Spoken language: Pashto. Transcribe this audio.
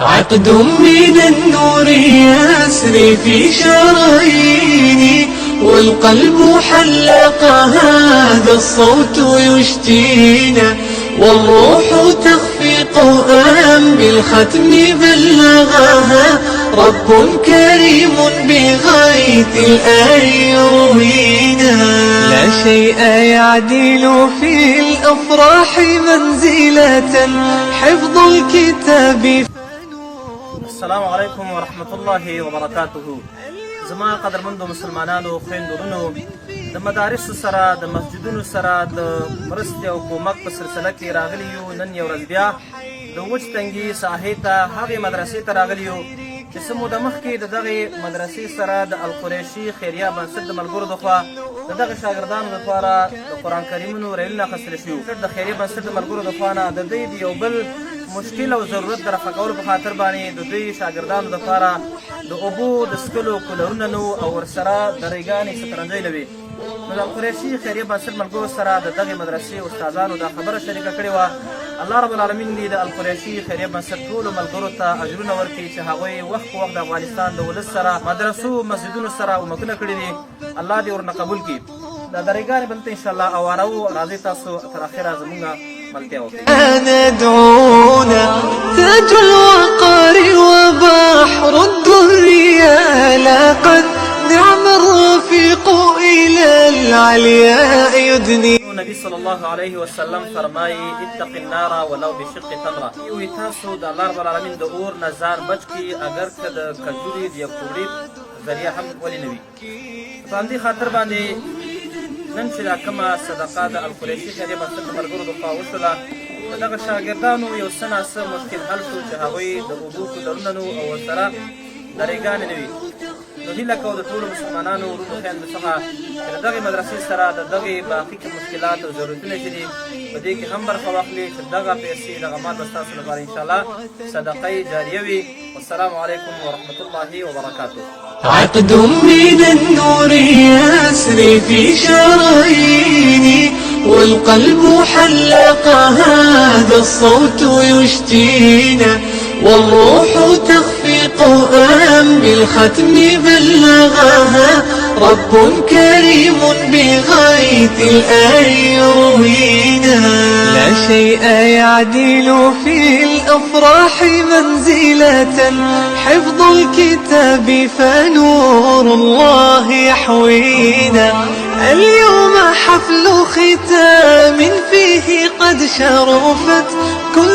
عقد من النور يسري في شراييني، والقلب حلق هذا الصوت يشتينا، والروح تخفق بالختم بلغها، رب كريم بغيث الآي يروينا. لا شيء يعدل في الأفراح منزلة حفظ الكتاب. السلام عليكم ورحمة الله وبركاته. زما قدرمندو مسلمانانو خويندورونو، د مدارس سره د مسجدونو سره د مرستې او کومک په سلسله کې راغلي یو. نن یو ورځ بیا د وچ تنګي ساحې ته هغې مدرسې ته راغلي یو چې څه موده مخکې د دغې مدرسې سره د القریشي خیریه بنسټ د ملګرو لخوا د دغه شاګردانو لپاره د قرآن کریمونو ریلونه اخیستل شوي. د خیریه بنسټ د ملګرو لخوا نه د دوی د یو بل مشکل او ضرورت د رفع کولو په خاطر باندې د دوی شاګردانو لپاره د اوبو د څښلو کولرونه نه وو او ورسره درېګانې شطرنجۍ نه وې. نو د القریشي خیریه بنسټ ملګرو سره د دغې مدرسې استادانو دا خبره شریکه کړې وه. الله رب العالمین دې د القریشي خیریه بنسټ ټولو ملګرو ته اجرونه ورکړي چې هغوی وخت په وخت د افغانستان د ولس سره مدرسو مسجدونو سره امکونه کړي دي. الله دې ورنه قبول کړي. دا درېګانې به دلته انشاءالله اوارو. راځئ تاسو تر اخره زمونږ ملتیا وکړئ. ندعونا تاج الوقار وبحر الدنيا، لقد نعم الرفيق إلى العلياء يدني. نبی صلی الله علیه وسلم فرمایي اتق النار ولو بشق تمره. وی تاسو د الله رب العالمین د اور نه ځان بچ کړي اگر که د کجوري د یو کوړي ذریعه هم ولې نه وي. په همدې خاطر باندې نن چې دا کومه صدقه د القریشي خیریه بنسټ د ملګرو لخوا وشوله، د دغه شاګردانو یو څه ناڅه مشکل حل شو چې هغوی د اوبو کولرونه نه وو او ورسره درېګانې نه وي. نو هیله کوو د ټولو مسلمانانو وروڼو خویندو څخه چې د دغې مدرسې سره د دغې باقي مشکلات او ضرورتونه چې دي په دې کې هم برخه واخلي چې دغه پیسې دغه مال به ستاسو لپاره انشاءالله صدقه جاریه وي. والسلام علیکم ورحمة الله وبرکاته. عقد من النور يسري في شراييني، والقلب حلق هذا الصوت يشتينا، والروح تخفق بالختم بلغها، رب كريم بغيث الآي يروينا. لا شيء يعدل في الأفراح منزلة حفظ الكتاب فنور الله يحوينا. اليوم حفل ختام فيه قد شرفت كل